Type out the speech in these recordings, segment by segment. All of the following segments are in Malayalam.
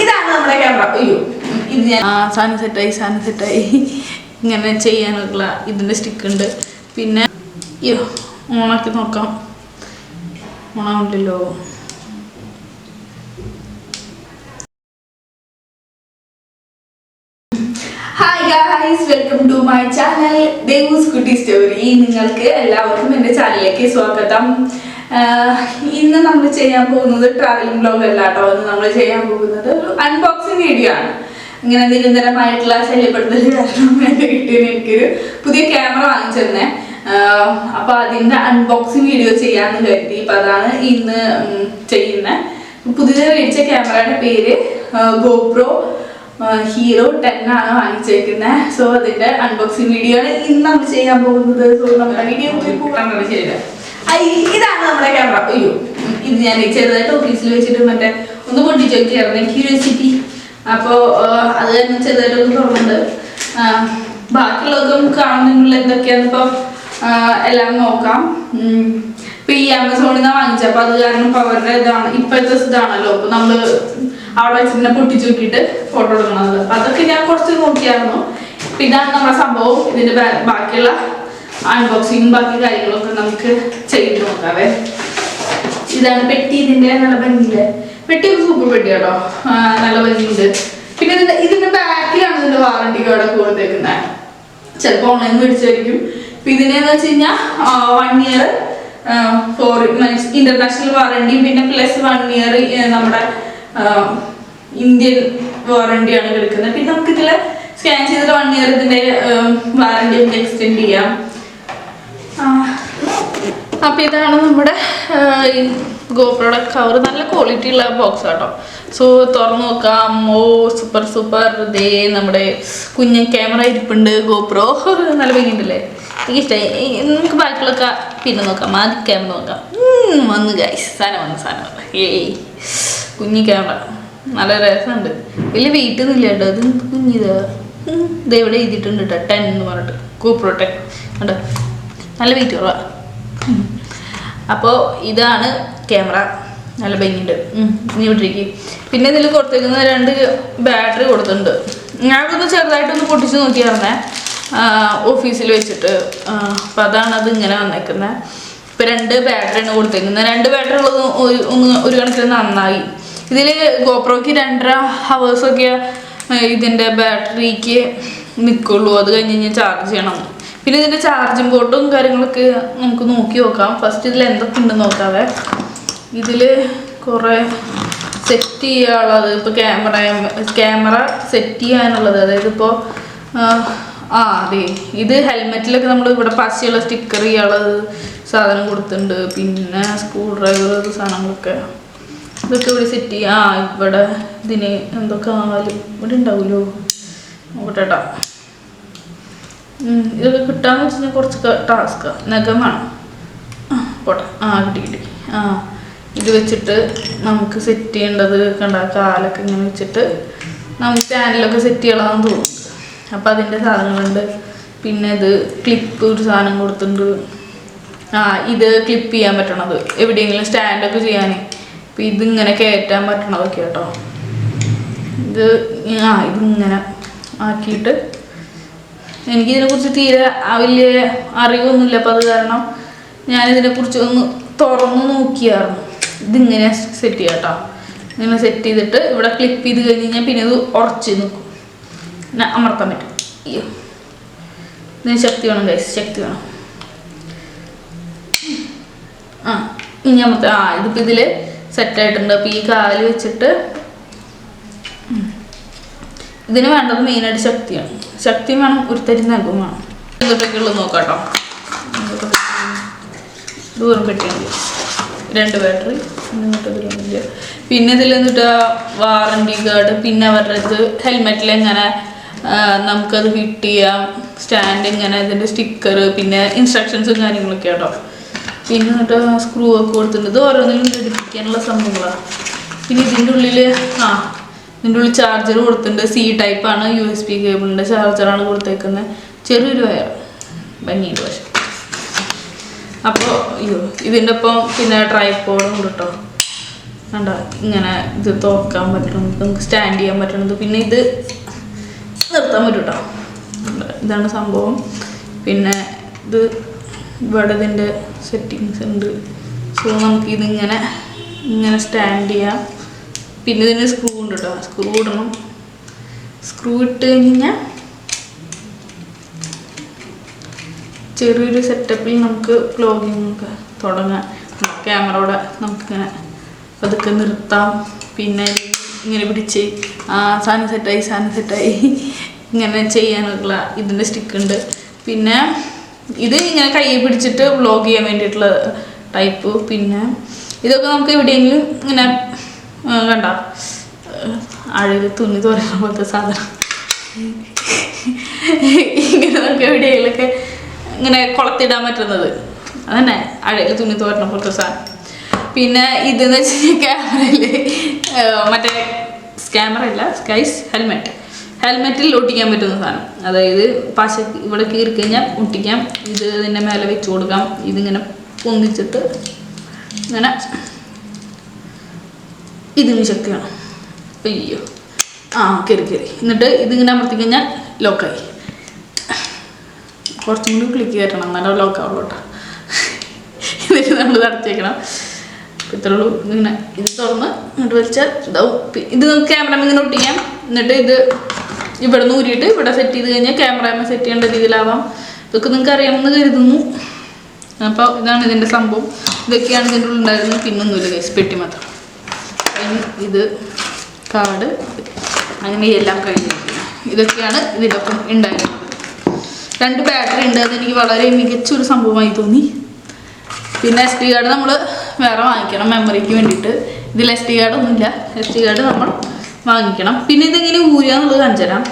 ഇതാണ് നമ്മുടെ ക്യാമറ. അയ്യോ ഇത് ഞാൻ സാധനം സെറ്റായി ഇങ്ങനെ ചെയ്യാനുള്ള ഇതിൻ്റെ സ്റ്റിക്ക് ഉണ്ട്. പിന്നെ അയ്യോ ഓണാക്കി നോക്കാം. ഓണാവുണ്ടല്ലോ. Hi guys, welcome to my channel Devu's കുട്ടി സ്റ്റോറി. നിങ്ങൾക്ക് എല്ലാവർക്കും എൻ്റെ ചാനലിലേക്ക് സ്വാഗതം. ഇന്ന് നമ്മൾ ചെയ്യാൻ പോകുന്നത് ട്രാവലിംഗ് വ്ലോഗ് അല്ല കേട്ടോ. ഇന്ന് നമ്മൾ ചെയ്യാൻ പോകുന്നത് ഒരു അൺബോക്സിങ് വീഡിയോ ആണ്. ഇങ്ങനെ നിരന്തരമായിട്ടുള്ള ശല്യപ്പെടുത്തൽ കാരണം എൻ്റെ വീട്ടിൽ എനിക്കൊരു പുതിയ ക്യാമറ വാങ്ങിച്ചിരുന്നേ. അപ്പൊ അതിന്റെ അൺബോക്സിങ് വീഡിയോ ചെയ്യാന്ന് കരുതി. അപ്പൊ അതാണ് ഇന്ന് ചെയ്യുന്നത്. പുതിയതായി മേടിച്ച ക്യാമറയുടെ പേര് GoPro HERO10 ആണ് വാങ്ങിച്ചേക്കുന്നത്. സോ അതിന്റെ അൺബോക്സിങ് വീഡിയോ ആണ് ഇന്ന് നമ്മൾ ചെയ്യാൻ പോകുന്നത്. സോ നമ്മുടെ വീഡിയോ ശരിയല്ല. ഇതാണ് നമ്മുടെ ക്യാമറ. അയ്യോ ഇത് ഞാൻ ചെറുതായിട്ട് ഓഫീസിൽ വെച്ചിട്ട് മറ്റേ ഒന്ന് പൊട്ടിച്ച് നോക്കിയായിരുന്നു, ക്യൂരിയോസിറ്റി. അപ്പോൾ അത് തന്നെ ചെറുതായിട്ട് ഒന്ന് തുറന്നുണ്ട്. ബാക്കിയുള്ളതും കാണുന്നുള്ള എന്തൊക്കെയാന്ന് ഇപ്പം എല്ലാം നോക്കാം. ഇപ്പൊ ഈ ആമസോണിൽ നിന്നാണ് വാങ്ങിച്ചത്. അപ്പൊ അത് കാരണം ഇപ്പൊ അവരുടെ ഇതാണ് ഇപ്പോഴത്തെ ഇതാണല്ലോ. അപ്പൊ നമ്മള് അവിടെ വെച്ചിട്ട് പൊട്ടിച്ചു നോക്കിയിട്ട് ഫോട്ടോ എടുക്കണത്. അപ്പൊ അതൊക്കെ ഞാൻ കുറച്ച് നോക്കിയായിരുന്നു. ഇതാണ് നമ്മുടെ സംഭവം. ഇതിന്റെ ബാക്കിയുള്ള അൺബോക്സിങ് ബാക്കി കാര്യങ്ങളൊക്കെ നമുക്ക് ചെയ്ത് നോക്കാവേ. ഇതാണ് പെട്ടി. ഇതിന്റെ നല്ല ഭംഗിയില്ലേ പെട്ടി, സൂപ്പർ പെട്ടി കേട്ടോ, നല്ല ഭംഗിയുണ്ട്. പിന്നെ ഇതിന്റെ ബാക്കിലാണ് ഇതിന്റെ വാറണ്ടി കാർഡൊക്കെ കൊടുത്തേക്കുന്നത്. ചിലപ്പോൾ ഓൺലൈൻ മേടിച്ചായിരിക്കും. ഇതിനെന്ന് വെച്ച് കഴിഞ്ഞാൽ 1 year ഫോർ ഇന്റർനാഷണൽ വാറണ്ടിയും പിന്നെ പ്ലസ് 1 year നമ്മുടെ ഇന്ത്യൻ വാറണ്ടിയാണ് എടുക്കുന്നത്. പിന്നെ നമുക്ക് ഇതിൽ സ്കാൻ ചെയ്തിട്ട് 1 year ഇതിന്റെ വാറണ്ടി നമുക്ക് എക്സ്റ്റെൻഡ് ചെയ്യാം. അപ്പൊ ഇതാണ് നമ്മുടെ ഗോപ്രോയുടെ കവർ. നല്ല ക്വാളിറ്റി ഉള്ള ബോക്സ് കേട്ടോ. സോ തുറന്നു നോക്കാം. ഓ സൂപ്പർ ദേ നമ്മുടെ കുഞ്ഞൻ ക്യാമറ ഇരിപ്പുണ്ട്. ഗോപ്രോ നല്ല ഭംഗിയുണ്ടല്ലേ, എനിക്ക് ഇഷ്ടമായി. നമുക്ക് ബാക്കിയുള്ളൊക്കെ പിന്നെ നോക്കാം. ആദ്യം ക്യാമറ നോക്കാം. വന്നു ഗൈസ്, സാധനം ഏയ് കുഞ്ഞി ക്യാമറ നല്ല രസമുണ്ട്. വലിയ വെയിറ്റ് ഒന്നും ഇല്ല കേട്ടോ. ഇത് കുഞ്ഞിതാ, ഇത് എവിടെ എഴുതിയിട്ടുണ്ട് കേട്ടോ, 10 എന്ന് പറഞ്ഞിട്ട്. GoPro 10 കേട്ടോ, നല്ല വെയിറ്റ് കുറവാ. അപ്പോൾ ഇതാണ് ക്യാമറ, നല്ല ഭംഗിയുണ്ട്. നീ വിട്ടിരിക്കും. പിന്നെ ഇതിൽ കൊടുത്തേക്കുന്ന 2 ബാറ്ററി കൊടുത്തിട്ടുണ്ട്. ഞാനൊന്ന് ചെറുതായിട്ടൊന്ന് പൊട്ടിച്ച് നോക്കിയായിരുന്നേ ഓഫീസിൽ വെച്ചിട്ട്. അപ്പം അതാണ് അത് ഇങ്ങനെ വന്നേക്കുന്നത്. ഇപ്പം 2 ബാറ്ററിയാണ് കൊടുത്തേക്കുന്നത്. 2 ബാറ്ററി ഉള്ളത് ഒരു കണക്കിന് നന്നായി. ഇതിൽ ഗോപ്രോയ്ക്ക് 2.5 hours ഇതിൻ്റെ ബാറ്ററിക്ക് നിൽക്കുള്ളൂ. അത് കഴിഞ്ഞ് ചാർജ് ചെയ്യണം. പിന്നെ ഇതിൻ്റെ ചാർജിങ് പോർട്ടും കാര്യങ്ങളൊക്കെ നമുക്ക് നോക്കി നോക്കാം. ഫസ്റ്റ് ഇതിൽ എന്തൊക്കെ ഉണ്ടെന്ന് നോക്കാവേ. ഇതിൽ കുറേ സെറ്റ് ചെയ്യാനുള്ളത്, ഇപ്പോൾ ക്യാമറ സെറ്റ് ചെയ്യാനുള്ളത്, അതായത് ഇപ്പോൾ അതെ ഇത് ഹെൽമെറ്റിലൊക്കെ നമ്മൾ ഇവിടെ പശയുള്ള സ്റ്റിക്കർ ചെയ്യാനുള്ളത് സാധനം കൊടുത്തിട്ടുണ്ട്. പിന്നെ സ്ക്രൂ ഡ്രൈവർ സാധനങ്ങളൊക്കെ ഇതൊക്കെ ഇവിടെ സെറ്റ് ചെയ്യാം. ഇവിടെ ഇതിന് എന്തൊക്കെ ആയാലും ഇവിടെ ഉണ്ടാവുമല്ലോ, നോക്കട്ടെട്ടാ. ഇതൊക്കെ കിട്ടാന്ന് വെച്ച് കഴിഞ്ഞാൽ കുറച്ച് ടാസ്ക്കാണ്, നഖമാണ്. പോട്ടെ, കിട്ടി. ഇത് വെച്ചിട്ട് നമുക്ക് സെറ്റ് ചെയ്യേണ്ടത് കണ്ട, കാലൊക്കെ ഇങ്ങനെ വെച്ചിട്ട് നമുക്ക് സ്റ്റാൻഡിലൊക്കെ സെറ്റ് ചെയ്യണമെന്ന് തോന്നും. അപ്പം അതിൻ്റെ സാധനങ്ങളുണ്ട്. പിന്നെ ഇത് ക്ലിപ്പ് ഒരു സാധനം കൊടുത്തിട്ടുണ്ട്. ഇത് ക്ലിപ്പ് ചെയ്യാൻ പറ്റണത് എവിടെയെങ്കിലും സ്റ്റാൻഡൊക്കെ ചെയ്യാനേ. അപ്പം ഇതിങ്ങനെ കയറ്റാൻ പറ്റണതൊക്കെ കേട്ടോ. ഇതിങ്ങനെ ആക്കിയിട്ട് എനിക്കിതിനെക്കുറിച്ച് തീരെ വലിയ അറിവൊന്നുമില്ല. അപ്പം അത് കാരണം ഞാനിതിനെക്കുറിച്ച് ഒന്ന് തുറന്ന് നോക്കിയായിരുന്നു. ഇതിങ്ങനെ സെറ്റ് ചെയ്യാം കേട്ടോ. ഇങ്ങനെ സെറ്റ് ചെയ്തിട്ട് ഇവിടെ ക്ലിപ്പ് ചെയ്ത് കഴിഞ്ഞ് കഴിഞ്ഞാൽ പിന്നെ ഇത് ഉറച്ച് നിൽക്കും, പിന്നെ അമർത്താൻ പറ്റും. അയ്യോ ഇതിന് ശക്തി വേണം ഗൈസ്, ശക്തി വേണം. ഇനി അമർത്ത. ഇതിപ്പോൾ ഇതിൽ സെറ്റായിട്ടുണ്ട്. അപ്പോൾ ഈ കാല് വെച്ചിട്ട് ഇതിന് വേണ്ടത് മെയിനായിട്ട് ശക്തിയാണ്. ശക്തിയും വേണം, ഒരു തരി നഖവും വേണം. എന്തൊക്കെ ഉള്ളത് നോക്കാം കേട്ടോ. ദൂരം പെട്ടിയുണ്ട്, 2 ബാറ്ററി. ഇങ്ങോട്ടൊന്നുമില്ല. പിന്നെ ഇതിൽ എന്നിട്ട് വാറണ്ടി കാർഡ്, പിന്നെ അവരുടെ ഇത് ഹെൽമെറ്റിൽ എങ്ങനെ നമുക്കത് ഫിറ്റ് ചെയ്യാം, സ്റ്റാൻഡ് ഇങ്ങനെ, ഇതിൻ്റെ സ്റ്റിക്കർ, പിന്നെ ഇൻസ്ട്രക്ഷൻസും കാര്യങ്ങളൊക്കെ കേട്ടോ. പിന്നെ എന്നിട്ട് സ്ക്രൂ ഒക്കെ കൊടുത്തിട്ടുണ്ട്. ഇത് ഓരോന്നിലും ഘടിപ്പിക്കാനുള്ള സംഭവങ്ങളാണ്. പിന്നെ ഇതിൻ്റെ ഉള്ളിൽ ചാർജർ കൊടുത്തിട്ടുണ്ട്. C ടൈപ്പാണ്, USB കേബിളിൻ്റെ ചാർജറാണ് കൊടുത്തേക്കുന്നത്. ചെറിയൊരു വയർ ഭംഗിയുണ്ട് പക്ഷെ. അപ്പോൾ ഇതിൻ്റെ ഒപ്പം പിന്നെ ട്രൈപോഡും ഉണ്ട് കേട്ടോ. കണ്ട ഇങ്ങനെ ഇത് തുറക്കാൻ പറ്റുന്നത്, നമുക്ക് സ്റ്റാൻഡ് ചെയ്യാൻ പറ്റുന്നത്, പിന്നെ ഇത് നിർത്താൻ പറ്റും കേട്ടോ. ഇതാണ് സംഭവം. പിന്നെ ഇത് ഇവിടെ ഇതിൻ്റെ സെറ്റിങ്സ് ഉണ്ട്. സോ നമുക്ക് ഇതിങ്ങനെ ഇങ്ങനെ സ്റ്റാൻഡ് ചെയ്യാം. പിന്നെ ഇതിന് സ്ക്രൂ ഉണ്ട് കേട്ടോ, സ്ക്രൂ ഇടണം. സ്ക്രൂ ഇട്ട് കഴിഞ്ഞാൽ ചെറിയൊരു സെറ്റപ്പിൽ നമുക്ക് വ്ലോഗിങ് ഒക്കെ തുടങ്ങാം. ക്യാമറയോടെ നമുക്കിങ്ങനെ അതൊക്കെ നിർത്താം. പിന്നെ ഇങ്ങനെ പിടിച്ച് സാധനം സെറ്റായി ഇങ്ങനെ ചെയ്യാനുള്ള ഇതിൻ്റെ സ്റ്റിക്കുണ്ട്. പിന്നെ ഇത് ഇങ്ങനെ കൈ പിടിച്ചിട്ട് വ്ലോഗ് ചെയ്യാൻ വേണ്ടിയിട്ടുള്ള ടൈപ്പ്. പിന്നെ ഇതൊക്കെ നമുക്ക് എവിടെയെങ്കിലും ഇങ്ങനെ കണ്ട അഴയിൽ തുന്നി തോരണ പോലത്തെ സാധനം ഇങ്ങനെ നമുക്ക് എവിടെയെങ്കിലൊക്കെ ഇങ്ങനെ കുളത്തിടാൻ പറ്റുന്നത്, അതന്നെ അഴയിൽ തുന്നി തോരണ പോലത്തെ സാധനം. പിന്നെ ഇതെന്ന് വെച്ച് കഴിഞ്ഞാൽ ക്യാമറയിൽ മറ്റേ ക്യാമറ അല്ല ഹെൽമെറ്റിൽ ഒട്ടിക്കാൻ പറ്റുന്ന സാധനം. അതായത് പശ ഇവിടെ കീറിക്കഴിഞ്ഞാൽ ഒട്ടിക്കാം. ഇത് ഇതിൻ്റെ മേലെ വെച്ച് കൊടുക്കാം. ഇതിങ്ങനെ പൊന്തിച്ചിട്ട് ഇങ്ങനെ ഇതിന് ശക്തിയാണ്. അയ്യോ കയറി എന്നിട്ട് ഇതിങ്ങനെ അമർത്തി കഴിഞ്ഞാൽ ലോക്കായി. കുറച്ചും കൂടി ക്ലിക്ക് കയറ്റണം, എന്നാലും ലോക്കാവുള്ളൂ കേട്ടോ. എന്നിട്ട് നമ്മൾ അടച്ചേക്കണം. ഇത്രയുള്ളൂ. ഇങ്ങനെ ഇത് തുറന്ന് ഇങ്ങോട്ട് വലിച്ചാൽ ഇതാവും. ഇത് ക്യാമറ ഇങ്ങനെ ഒട്ടിക്കാം. എന്നിട്ട് ഇത് ഇവിടെ നിന്ന് ഊരിയിട്ട് ഇവിടെ സെറ്റ് ചെയ്ത് കഴിഞ്ഞാൽ ക്യാമറ സെറ്റ് ചെയ്യേണ്ട രീതിയിലാവാം. ഇതൊക്കെ നിങ്ങൾക്ക് അറിയാമെന്ന് കരുതുന്നു. അപ്പോൾ ഇതാണ് ഇതിൻ്റെ സംഭവം. ഇതൊക്കെയാണ് ഇതിൻ്റെ ഉള്ളിൽ ഉണ്ടായിരുന്നത്. പിന്നൊന്നുമില്ല ഗൈസ്, പെട്ടി മാത്രം. ഇത് കാർഡ് അങ്ങനെ എല്ലാം കഴിഞ്ഞിരിക്കുന്നത്. ഇതൊക്കെയാണ് ഇതിലൊപ്പം ഉണ്ടായിരുന്നത്. 2 ബാറ്ററി ഉണ്ട്. അതെനിക്ക് വളരെ മികച്ചൊരു സംഭവമായി തോന്നി. പിന്നെ SD കാർഡ് നമ്മൾ വേറെ വാങ്ങിക്കണം മെമ്മറിക്ക് വേണ്ടിയിട്ട്. ഇതിൽ SD കാർഡൊന്നുമില്ല. SD കാർഡ് നമ്മൾ വാങ്ങിക്കണം. പിന്നെ ഇതെങ്ങനെ ഊരുക എന്നുള്ളത് കാണിച്ചു തരാം.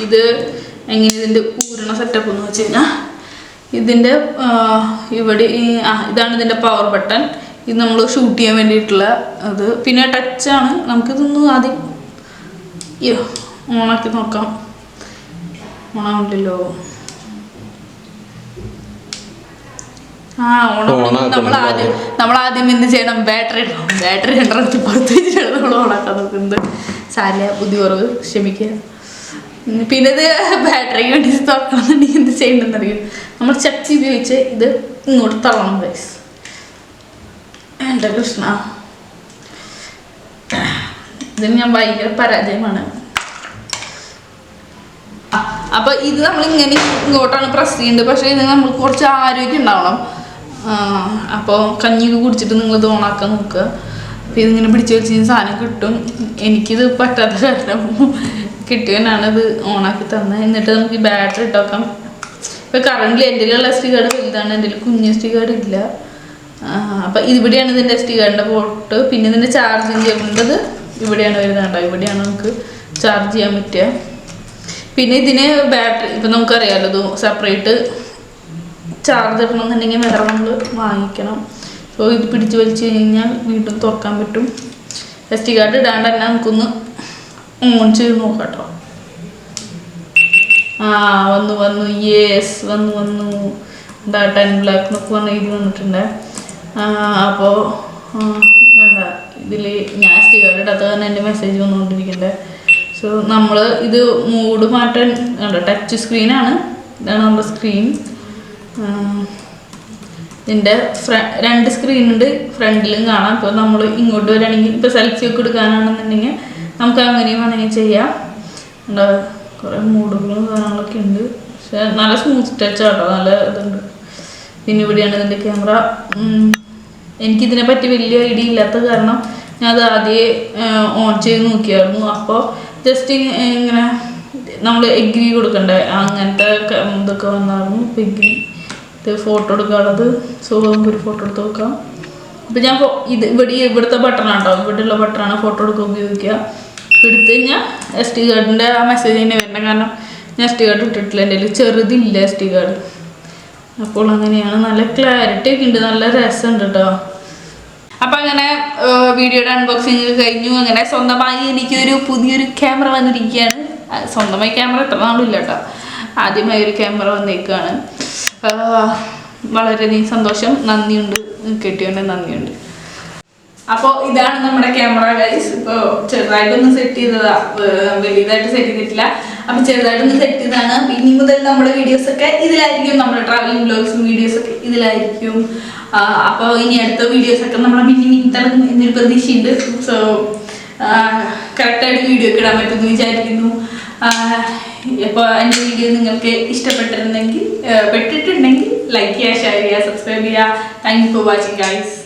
ഇത് എങ്ങനെ ഇതിൻ്റെ ഊരണ സെറ്റപ്പ് എന്ന് വെച്ച് കഴിഞ്ഞാൽ ഇതിൻ്റെ ഇവിടെ ഇതാണ് ഇതിൻ്റെ പവർ ബട്ടൺ. ഇത് നമ്മൾ ഷൂട്ട് ചെയ്യാൻ വേണ്ടിയിട്ടുള്ള അത്. പിന്നെ ടച്ചാണ്. നമുക്കിതൊന്നും ആദ്യം ഓണാക്കി നോക്കാം. ഓണാവില്ലല്ലോ. നമ്മൾ ആദ്യം എന്ത് ചെയ്യണം? ബാറ്ററി ഇടണം. ബാറ്ററി രണ്ടെണ്ണത്തി പുറത്ത് വെച്ചിട്ടാണ് നമ്മൾ ഓണാക്കാൻ നോക്കുന്നത്. സാരില്ല, ബുദ്ധി കുറവ്, ക്ഷമിക്കുക. പിന്നെ ഇത് ബാറ്ററിക്ക് വേണ്ടി തുറക്കണമെന്നുണ്ടെങ്കിൽ എന്ത് ചെയ്യണമെന്നറിയും? നമ്മൾ ചട്ടി ഉപയോഗിച്ച് ഇത് ഇങ്ങോട്ട് തള്ളണം ഗൈസ്. എൻ്റെ കൃഷ്ണ, ഇതിന് ഞാൻ ഭയങ്കര പരാജയമാണ്. അപ്പോൾ ഇത് നമ്മൾ ഇങ്ങനെ ഇങ്ങോട്ടാണ് പ്രസ് ചെയ്യേണ്ടത്. പക്ഷേ ഇത് നമ്മൾ കുറച്ച് ആരോഗ്യം ഉണ്ടാവണം. അപ്പോൾ കഞ്ഞിയൊക്കെ കുടിച്ചിട്ട് നിങ്ങളിത് ഓണാക്കാൻ നോക്കുക. അപ്പോൾ ഇതിങ്ങനെ പിടിച്ച് വെച്ച് കഴിഞ്ഞാൽ സാധനം കിട്ടും. എനിക്കിത് പറ്റാത്ത കാരണം കിട്ടിയവനാണ് ഇത് ഓണാക്കി തന്നത്. എന്നിട്ട് നമുക്ക് ഈ ബാറ്ററി ഇട്ട് വെക്കാം. ഇപ്പോൾ കറണ്ടിൽ എൻ്റെ SD കാർഡ് വലുതാണ്, എൻ്റെ കുഞ്ഞ് SD കാർഡ് ഇല്ല. അപ്പം ഇവിടെയാണ് ഇതിൻ്റെ SD കാർഡിൻ്റെ പോർട്ട്. പിന്നെ ഇതിൻ്റെ ചാർജിങ് ചെയ്യേണ്ടത് ഇവിടെയാണ് വരുന്നത് കേട്ടോ. ഇവിടെയാണ് നമുക്ക് ചാർജ് ചെയ്യാൻ പറ്റുക. പിന്നെ ഇതിന് ബാറ്ററി ഇപ്പം നമുക്കറിയാമല്ലോ, ഇത് സെപ്പറേറ്റ് ചാർജ് ഇടണമെന്നുണ്ടെങ്കിൽ വേറെ നമ്മൾ വാങ്ങിക്കണം. സോ ഇത് പിടിച്ച് വലിച്ച് കഴിഞ്ഞാൽ വീണ്ടും തുറക്കാൻ പറ്റും. SD കാർഡ് ഇടാണ്ട് തന്നെ നമുക്കൊന്ന് ഓൺ ചെയ്ത് നോക്കാം കേട്ടോ. വന്നു യെസ് വന്നു എന്താ 10 ബ്ലാക്ക് എന്നൊക്കെ പറഞ്ഞ ഇത് വന്നിട്ടുണ്ട്. അപ്പോൾ വേണ്ട ഇതിൽ ഞാൻ SD കാർഡ് ഇടാത്ത കാരണം എൻ്റെ മെസ്സേജ് വന്നുകൊണ്ടിരിക്കണ്ടേ. സോ നമ്മൾ ഇത് മൂഡ് മാറ്റാൻ ടച്ച് സ്ക്രീനാണ്. ഇതാണ് നമ്മുടെ സ്ക്രീൻ. ഇതിൻ്റെ 2 സ്ക്രീനുണ്ട്, ഫ്രണ്ടിലും കാണാം. ഇപ്പോൾ നമ്മൾ ഇങ്ങോട്ട് വരികയാണെങ്കിൽ ഇപ്പോൾ സെൽഫി ഒക്കെ എടുക്കാനാണെന്നുണ്ടെങ്കിൽ നമുക്ക് അങ്ങനെയും വേണമെങ്കിൽ ചെയ്യാം. എന്താ കുറേ മൂഡുകളും സാധനങ്ങളൊക്കെ ഉണ്ട്. പക്ഷേ നല്ല സ്മൂത്ത് ടച്ചാട്ടോ, നല്ല ഇതുണ്ട്. പിന്നെ ഇവിടെയാണ് ഇതിൻ്റെ ക്യാമറ. എനിക്കിതിനെ പറ്റി വലിയ ഐഡിയ ഇല്ലാത്ത കാരണം ഞാൻ അത് ആദ്യം ഓൺ ചെയ്ത് നോക്കിയായിരുന്നു. അപ്പോൾ ജസ്റ്റ് ഇങ്ങനെ നമ്മൾ എഗ്രി കൊടുക്കണ്ടേ, അങ്ങനത്തെ ഇതൊക്കെ വന്നായിരുന്നു. ഇപ്പോൾ എഗ്രി ഇത് ഫോട്ടോ എടുക്കാനുള്ളത്. സോ നമുക്കൊരു ഫോട്ടോ എടുത്ത് നോക്കാം. ഇപ്പം ഞാൻ ഇവിടുത്തെ ബട്ടണാണ് കേട്ടോ, ഇവിടെയുള്ള ബട്ടണാണ് ഫോട്ടോ എടുക്കാൻ ഉപയോഗിക്കുക. എടുത്തു കഴിഞ്ഞാൽ SD കാർഡിൻ്റെ ആ മെസ്സേജ് തന്നെ വരണം. കാരണം ഞാൻ SD കാർഡ് ഇട്ടിട്ടില്ല, എൻ്റെ കയ്യിൽ ചെറുതില്ല SD കാർഡ്. അപ്പോൾ അങ്ങനെയാണ്. നല്ല ക്ലാരിറ്റി ഒക്കെ ഉണ്ട്, നല്ല രസമുണ്ട് കേട്ടോ. അപ്പം അങ്ങനെ വീഡിയോയുടെ അൺബോക്സിങ് കഴിഞ്ഞു. അങ്ങനെ സ്വന്തമായി എനിക്കൊരു പുതിയൊരു ക്യാമറ വന്നിരിക്കുകയാണ്. സ്വന്തമായി ക്യാമറ എത്ര നാളില്ല കേട്ടോ, ആദ്യമായി ഒരു ക്യാമറ വന്നേക്കുകയാണ്. വളരെയധികം സന്തോഷം, നന്ദിയുണ്ട്, കെട്ടിയോണ്ട് നന്ദിയുണ്ട്. അപ്പോൾ ഇതാണ് നമ്മുടെ ക്യാമറ ഗൈസ്. ഇപ്പോൾ ചെറുതായിട്ടൊന്ന് സെറ്റ് ചെയ്തതാ, വലിയതായിട്ട് സെറ്റ് ചെയ്തിട്ടില്ല. അപ്പം ചെറുതായിട്ടൊന്ന് സെറ്റ് ചെയ്തതാണ്. ഇനി മുതൽ നമ്മുടെ വീഡിയോസൊക്കെ ഇതിലായിരിക്കും, നമ്മുടെ ട്രാവലിംഗ് വ്ലോഗ്സും വീഡിയോസൊക്കെ ഇതിലായിരിക്കും. അപ്പോൾ ഇനി അടുത്ത വീഡിയോസൊക്കെ നമ്മളെ മിന്നി തടങ്ങും എന്നൊരു പ്രതീക്ഷയുണ്ട്. സോ കറക്റ്റായിട്ട് വീഡിയോ ഒക്കെ ഇടാൻ പറ്റുമെന്ന് വിചാരിക്കുന്നു. ഇപ്പോൾ എൻ്റെ വീഡിയോ നിങ്ങൾക്ക് ഇഷ്ടപ്പെട്ടിട്ടുണ്ടെങ്കിൽ ലൈക്ക് ചെയ്യുക, ഷെയർ ചെയ്യുക, സബ്സ്ക്രൈബ് ചെയ്യുക. Thank you for watching guys.